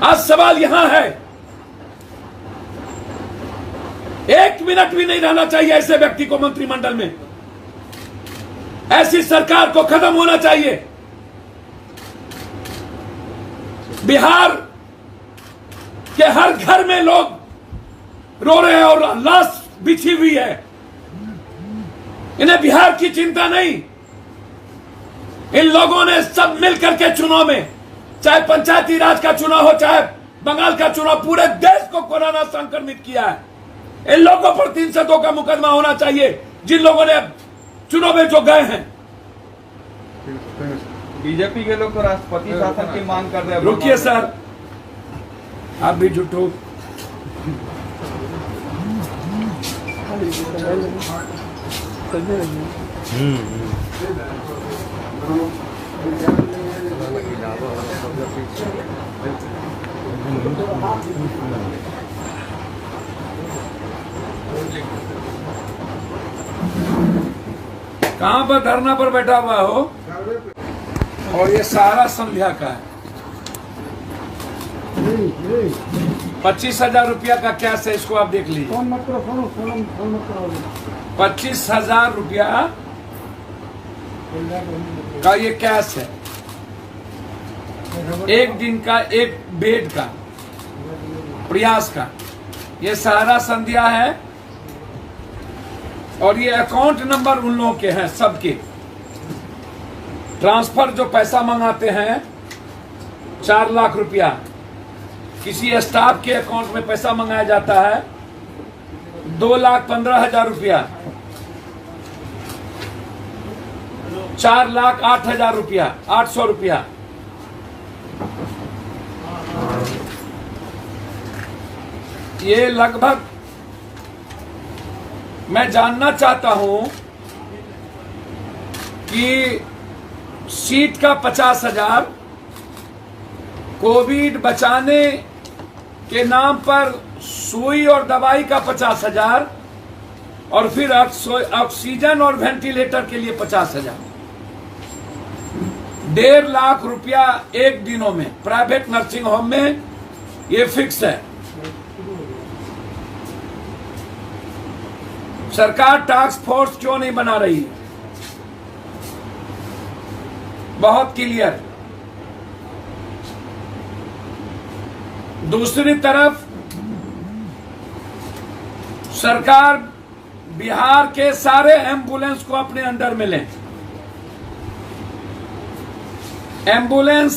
आज सवाल यहां है, 1 मिनट भी नहीं रहना चाहिए ऐसे व्यक्ति को मंत्रिमंडल में। ऐसी सरकार को खत्म होना चाहिए। बिहार के हर घर में लोग रो रहे हैं और लाश बिछी हुई है। इन्हें बिहार की चिंता नहीं। इन लोगों ने सब मिलकर के चुनाव में, चाहे पंचायती राज का चुनाव हो, चाहे बंगाल का चुनाव, पूरे देश को कोरोना संक्रमित किया है। इन लोगों पर 302 का मुकदमा होना चाहिए, जिन लोगों ने चुनाव में जो गए हैं। बीजेपी के लोग तो राष्ट्रपति शासन की मांग कर रहे हैं। रुकिए सर, आप भी झूठो। कहां पर धरना पर बैठा हुआ हो? और ये सारा संध्या का है। 25,000 रुपया का कैश है, इसको आप देख लीजिए। 25,000 रुपया का ये कैश है, एक दिन का, एक बेड का, प्रयास का। ये सारा संध्या है और ये अकाउंट नंबर उन लोगों के हैं, सबके। ट्रांसफर जो पैसा मंगाते हैं 4 लाख रुपया, किसी स्टाफ के अकाउंट में पैसा मंगाया जाता है 2,15,000 रुपया, 4,08,000 रुपया, 800 रुपया। ये लगभग, मैं जानना चाहता हूं कि सीट का 50,000, कोविड बचाने के नाम पर सुई और दवाई का 50,000, और फिर ऑक्सीजन और वेंटिलेटर के लिए 50,000। 1.5 लाख रुपया एक दिनों में प्राइवेट नर्सिंग होम में ये फिक्स है। सरकार टास्क फोर्स क्यों नहीं बना रही है? बहुत क्लियर। दूसरी तरफ सरकार बिहार के सारे एम्बुलेंस को अपने अंडर में ले। एम्बुलेंस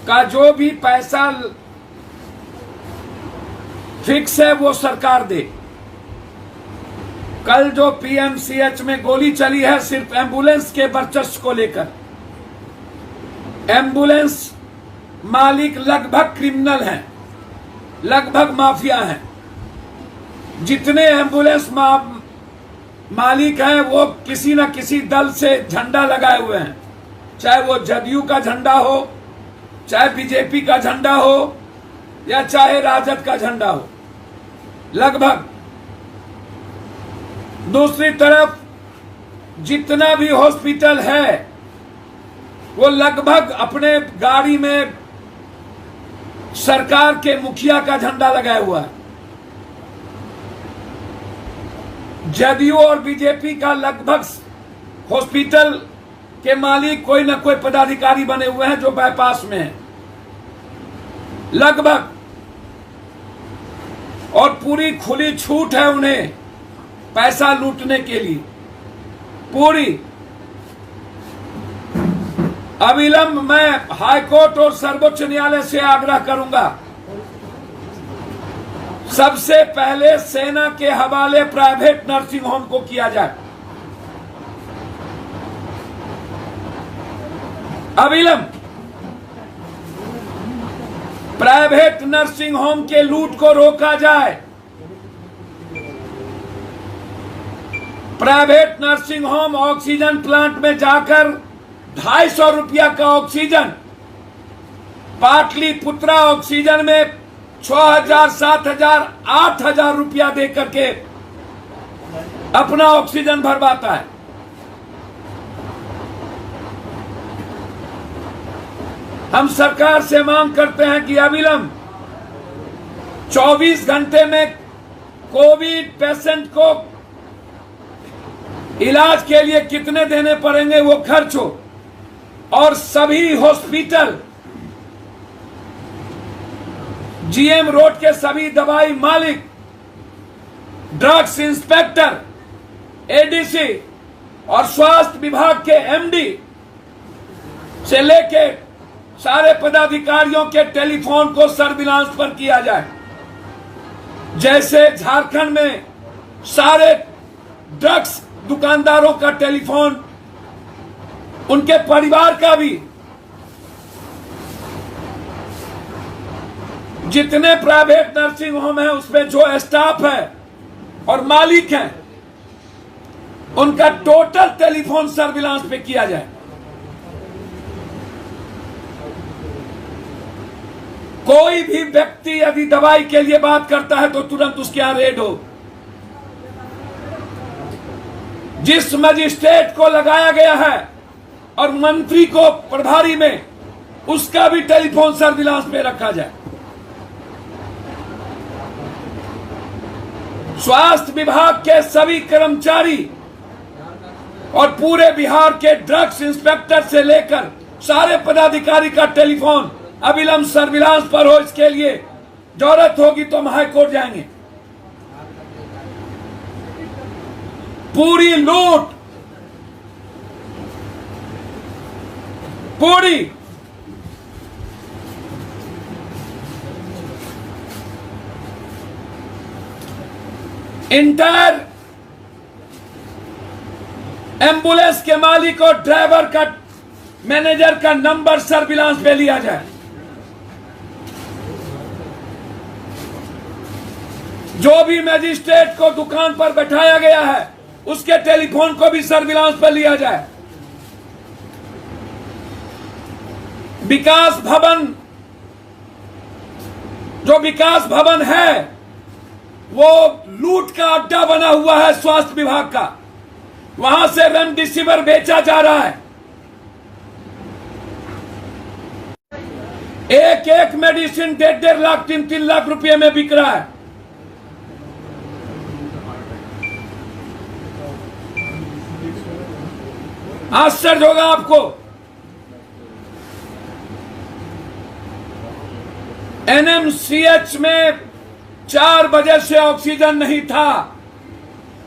का जो भी पैसा फिक्स है वो सरकार दे। कल जो पीएमसीएच में गोली चली है सिर्फ एम्बुलेंस के वर्चस्व को लेकर। एम्बुलेंस मालिक लगभग क्रिमिनल हैं, लगभग माफिया हैं। जितने एम्बुलेंस मालिक हैं वो किसी न किसी दल से झंडा लगाए हुए हैं, चाहे वो जदयू का झंडा हो, चाहे बीजेपी का झंडा हो, या चाहे राजद का झंडा हो, लगभग। दूसरी तरफ जितना भी हॉस्पिटल है वो लगभग अपने गाड़ी में सरकार के मुखिया का झंडा लगाया हुआ है। जदयू और बीजेपी का लगभग हॉस्पिटल के मालिक कोई ना कोई पदाधिकारी बने हुए हैं जो बाईपास में है, लगभग। और पूरी खुली छूट है उन्हें पैसा लूटने के लिए, पूरी। अविलंब मैं हाईकोर्ट और सर्वोच्च न्यायालय से आग्रह करूंगा, सबसे पहले सेना के हवाले प्राइवेट नर्सिंग होम को किया जाए। अविलंब प्राइवेट नर्सिंग होम के लूट को रोका जाए। Private nursing home oxygen plant में जाकर 250 रुपया का ऑक्सीजन, पाटलिपुत्रा ऑक्सीजन में 6,000, 7,000, 8,000 रुपया दे करके अपना ऑक्सीजन भरवाता है। हम सरकार से मांग करते हैं कि अविलंब 24 घंटे में कोविड पेशेंट को इलाज के लिए कितने देने पड़ेंगे वो खर्च हो, और सभी हॉस्पिटल, जीएम रोड के सभी दवाई मालिक, ड्रग्स इंस्पेक्टर, एडीसी और स्वास्थ्य विभाग के एमडी से लेके सारे पदाधिकारियों के टेलीफोन को सर्विलांस पर किया जाए। जैसे झारखंड में सारे ड्रग्स दुकानदारों का टेलीफोन, उनके परिवार का भी, जितने प्राइवेट नर्सिंग होम है उसमें जो स्टाफ है और मालिक हैं, उनका टोटल टेलीफोन सर्विलांस पे किया जाए। कोई भी व्यक्ति यदि दवाई के लिए बात करता है तो तुरंत उसके यहां रेड हो। जिस मजिस्ट्रेट को लगाया गया है और मंत्री को प्रभारी में, उसका भी टेलीफोन सर्विलांस में रखा जाए। स्वास्थ्य विभाग के सभी कर्मचारी और पूरे बिहार के ड्रग्स इंस्पेक्टर से लेकर सारे पदाधिकारी का टेलीफोन अविलंब सर्विलांस पर हो। इसके लिए जरूरत होगी तो हम हाईकोर्ट जाएंगे। पूरी लूट, पूरी इंटायर एम्बुलेंस के मालिक और ड्राइवर का, मैनेजर का नंबर सर्विलांस पे लिया जाए। जो भी मजिस्ट्रेट को दुकान पर बैठाया गया है उसके टेलीफोन को भी सर्विलांस पर लिया जाए। विकास भवन, जो विकास भवन है वो लूट का अड्डा बना हुआ है स्वास्थ्य विभाग का। वहां से रेमडेसिविर बेचा जा रहा है। एक एक मेडिसिन 1.5 लाख 3-3 लाख रुपए में बिक रहा है। आश्चर्य होगा आपको। एनएमसीएच में 4 बजे से ऑक्सीजन नहीं था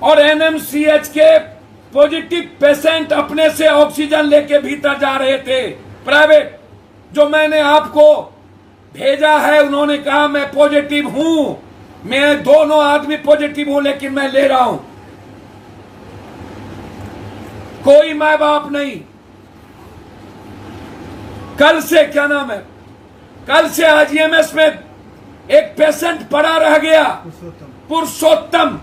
और एनएमसीएच के पॉजिटिव पेशेंट अपने से ऑक्सीजन लेके भीतर जा रहे थे। प्राइवेट जो मैंने आपको भेजा है, उन्होंने कहा मैं पॉजिटिव हूं, मैं दोनों आदमी पॉजिटिव हूं, लेकिन मैं ले रहा हूं। कोई माँ बाप नहीं। कल से क्या नाम है, कल से आईजीएमएस में एक पेशेंट पड़ा रह गया, पुरुषोत्तम,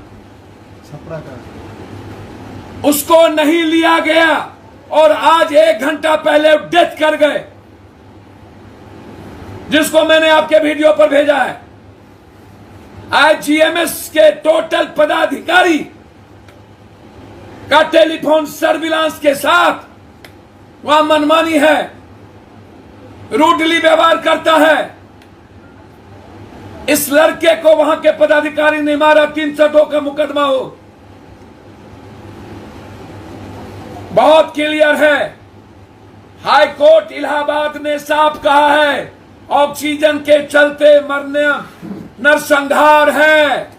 उसको नहीं लिया गया और आज 1 घंटा पहले डेथ कर गए, जिसको मैंने आपके वीडियो पर भेजा है। आईजीएमएस के टोटल पदाधिकारी का टेलीफोन सर्विलांस के साथ वहां मनमानी है, रूडली व्यवहार करता है। इस लड़के को वहां के पदाधिकारी ने मारा, 302 का मुकदमा हो। बहुत क्लियर है। हाई कोर्ट इलाहाबाद ने साफ कहा है ऑक्सीजन के चलते मरने नरसंहार है।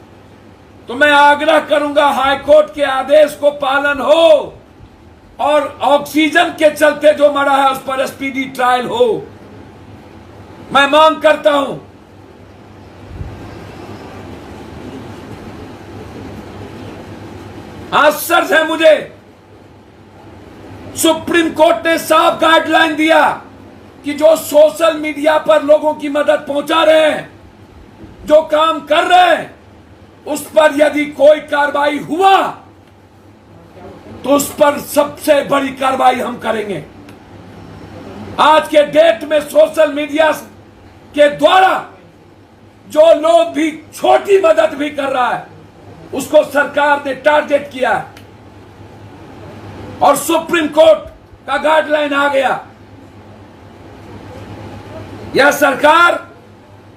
तो मैं आग्रह करूंगा हाई कोर्ट के आदेश को पालन हो और ऑक्सीजन के चलते जो मरा है उस पर स्पीडी ट्रायल हो। मैं मांग करता हूं। आश्चर्य है मुझे, सुप्रीम कोर्ट ने साफ गाइडलाइन दिया कि जो सोशल मीडिया पर लोगों की मदद पहुंचा रहे हैं, जो काम कर रहे हैं, उस पर यदि कोई कार्रवाई हुआ तो उस पर सबसे बड़ी कार्रवाई हम करेंगे। आज के डेट में सोशल मीडिया के द्वारा जो लोग भी छोटी मदद भी कर रहा है उसको सरकार ने टारगेट किया है और सुप्रीम कोर्ट का गाइडलाइन आ गया। यह सरकार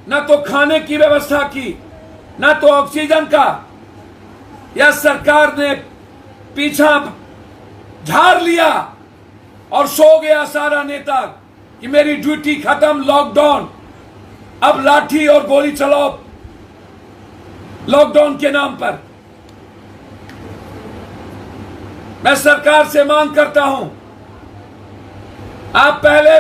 न तो खाने की व्यवस्था की, न तो ऑक्सीजन का। यह सरकार ने पीछा झाड़ लिया और सो गया सारा नेता कि मेरी ड्यूटी खत्म, लॉकडाउन, अब लाठी और गोली चलाओ लॉकडाउन के नाम पर। मैं सरकार से मांग करता हूं, आप पहले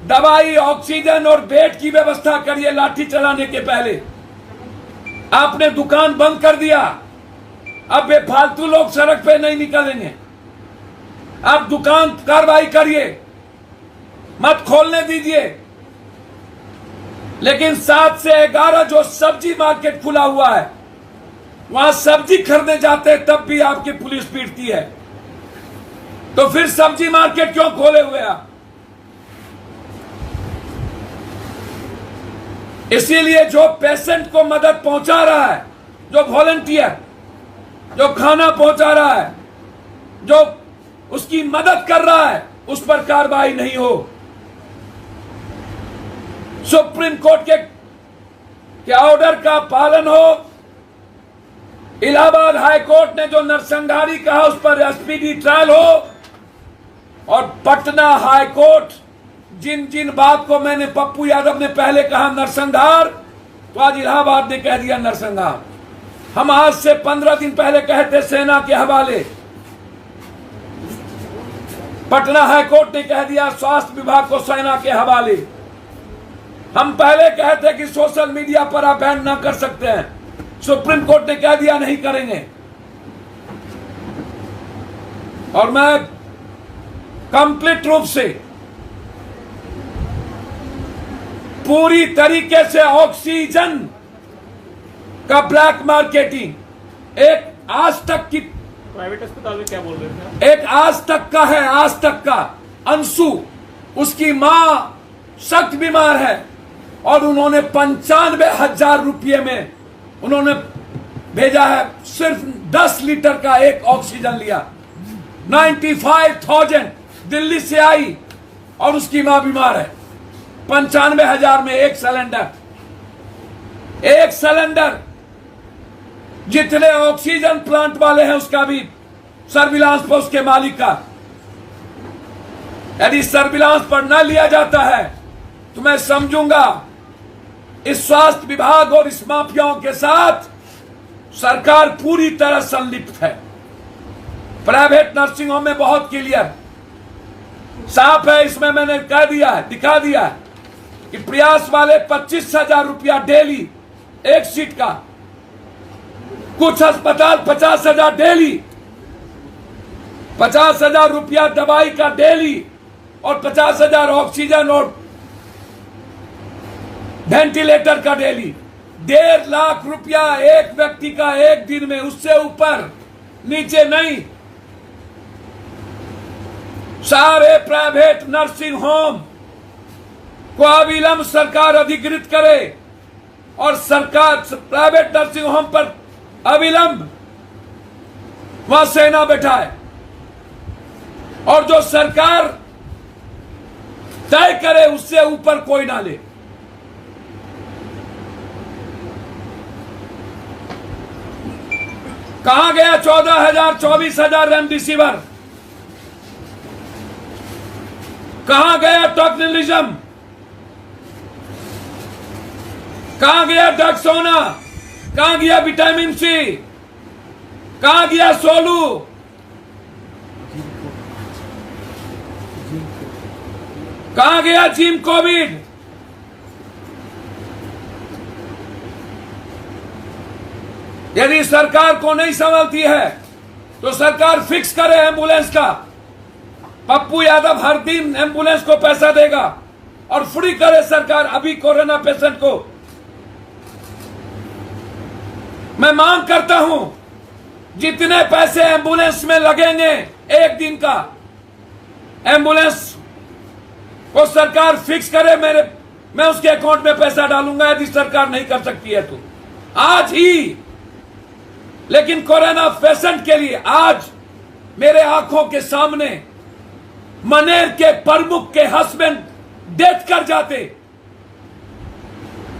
दवाई, ऑक्सीजन और बेड की व्यवस्था करिए। लाठी चलाने के पहले आपने दुकान बंद कर दिया, अब बेफालतू लोग सड़क पे नहीं निकलेंगे। आप दुकान कार्रवाई करिए, मत खोलने दीजिए। लेकिन 7 से 11 जो सब्जी मार्केट खुला हुआ है, वहां सब्जी खरीदने जाते हैं तब भी आपकी पुलिस पीटती है। तो फिर सब्जी मार्केट क्यों खोले हुए आप? इसीलिए जो पेशेंट को मदद पहुंचा रहा है, जो वॉलंटियर, जो खाना पहुंचा रहा है, जो उसकी मदद कर रहा है, उस पर कार्रवाई नहीं हो। सुप्रीम कोर्ट के ऑर्डर का पालन हो। इलाहाबाद हाई कोर्ट ने जो नरसंहारी कहा उस पर स्पीडी ट्रायल हो। और पटना हाई कोर्ट जिन जिन बात को मैंने पप्पू यादव ने पहले कहा नरसंहार, तो आज इलाहाबाद ने कह दिया नरसंहार। हम आज से 15 दिन पहले कहते सेना के हवाले, पटना हाई कोर्ट ने कह दिया स्वास्थ्य विभाग को सेना के हवाले। हम पहले कहते कि सोशल मीडिया पर आप बैन ना कर सकते हैं, सुप्रीम कोर्ट ने कह दिया नहीं करेंगे। और मैं कंप्लीट रूप से पूरी तरीके से ऑक्सीजन का ब्लैक मार्केटिंग एक आज तक की, प्राइवेट अस्पताल में क्या बोल रहे थे? एक आज तक का है, आज तक का अंशु, उसकी मां सख्त बीमार है और उन्होंने 95,000 रुपये में उन्होंने भेजा है। सिर्फ 10 लीटर का एक ऑक्सीजन लिया। 95,000 दिल्ली से आई और उसकी मां बीमार है। 95,000 में एक सिलेंडर, एक सिलेंडर। जितने ऑक्सीजन प्लांट वाले हैं उसका भी सर्विलांस पर उसके मालिक का। यदि सर्विलांस पर न लिया जाता है तो मैं समझूंगा इस स्वास्थ्य विभाग और इस माफियाओं के साथ सरकार पूरी तरह संलिप्त है। प्राइवेट नर्सिंग होम में बहुत क्लियर साफ है, इसमें मैंने कह दिया है, दिखा दिया है कि प्रयास वाले 25,000 रुपया डेली एक सीट का, कुछ अस्पताल 50,000 डेली, 50,000 रुपया दवाई का डेली और 50,000 ऑक्सीजन और वेंटिलेटर का डेली। 1.5 लाख रुपया एक व्यक्ति का एक दिन में, उससे ऊपर नीचे नहीं। सारे प्राइवेट नर्सिंग होम को अविलंब सरकार अधिकृत करे और सरकार प्राइवेट नर्सिंग होम पर अविलंब वहां सेना बैठाए और जो सरकार तय करे उससे ऊपर कोई ना ले। कहां गया 14,000 24,000 रेमडेसिविर? कहां गया टॉक्सिलिज्म? कहां गया डक्सोना? कहां गया विटामिन सी? कहां गया सोलू? कहां गया जिम कोविड? यदि सरकार को नहीं संभलती है तो सरकार फिक्स करे एम्बुलेंस का। पप्पू यादव हर दिन एम्बुलेंस को पैसा देगा और फ्री करे सरकार अभी कोरोना पेशेंट को। मैं मांग करता हूं जितने पैसे एम्बुलेंस में लगेंगे एक दिन का, एम्बुलेंस को सरकार फिक्स करे। मैं उसके अकाउंट में पैसा डालूंगा यदि सरकार नहीं कर सकती है तो आज ही। लेकिन कोरोना पेशेंट के लिए आज मेरे आंखों के सामने मनेर के प्रमुख के हस्बैंड डेथ कर जाते।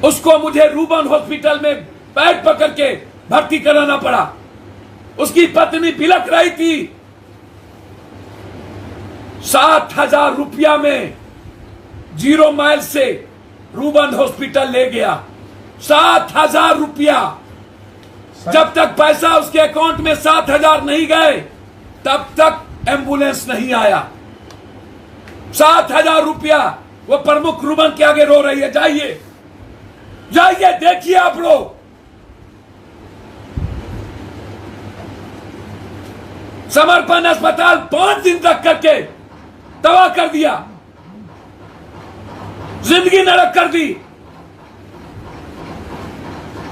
उसको मुझे रूबन हॉस्पिटल में पैर पकड़ के भर्ती कराना पड़ा। उसकी पत्नी बिलख रही थी। 7,000 रुपया में 0 माइल से रूबन हॉस्पिटल ले गया। 7,000 रुपया। जब तक पैसा उसके अकाउंट में 7,000 नहीं गए तब तक एम्बुलेंस नहीं आया। 7,000 रुपया। वो प्रमुख रूबन के आगे रो रही है। जाइए जाइए, देखिए आप लोग। समर्पण अस्पताल 5 दिन तक करके तबाह कर दिया, जिंदगी नरक कर दी।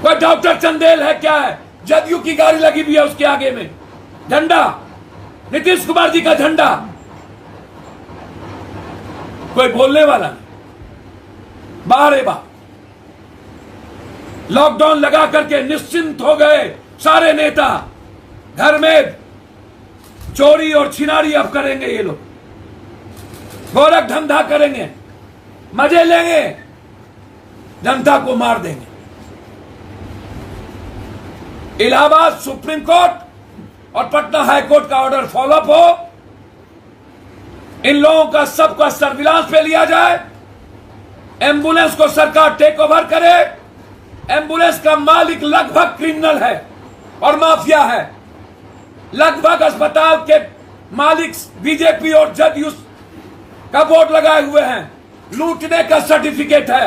कोई डॉक्टर चंदेल है क्या है? जदयू की गाड़ी लगी हुई है उसके आगे में, झंडा नीतीश कुमार जी का झंडा। कोई बोलने वाला नहीं। बाहर बात। लॉकडाउन लगा करके निश्चिंत हो गए सारे नेता। घर में चोरी और छिनारी अब करेंगे ये लोग, गोरख धंधा करेंगे, मजे लेंगे, जनता को मार देंगे। इलाहाबाद सुप्रीम कोर्ट और पटना हाई कोर्ट का ऑर्डर फॉलोअप हो। इन लोगों का सबका सर्विलांस पे लिया जाए। एम्बुलेंस को सरकार टेक ओवर करे। एम्बुलेंस का मालिक लगभग क्रिमिनल है और माफिया है। लगभग अस्पताल के मालिक बीजेपी और जदयू का बोर्ड लगाए हुए हैं। लूटने का सर्टिफिकेट है।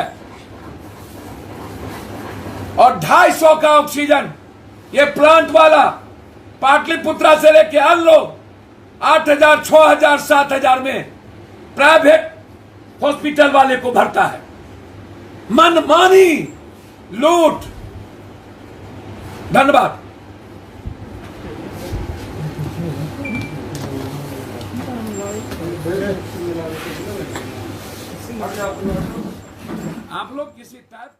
और 250 का ऑक्सीजन ये प्लांट वाला पाटलिपुत्रा से लेके आन लोग 8,000, 6,000, 7,000 में प्राइवेट हॉस्पिटल वाले को भरता है। मनमानी लूट। धन्यवाद। आप लोग किसी टाइप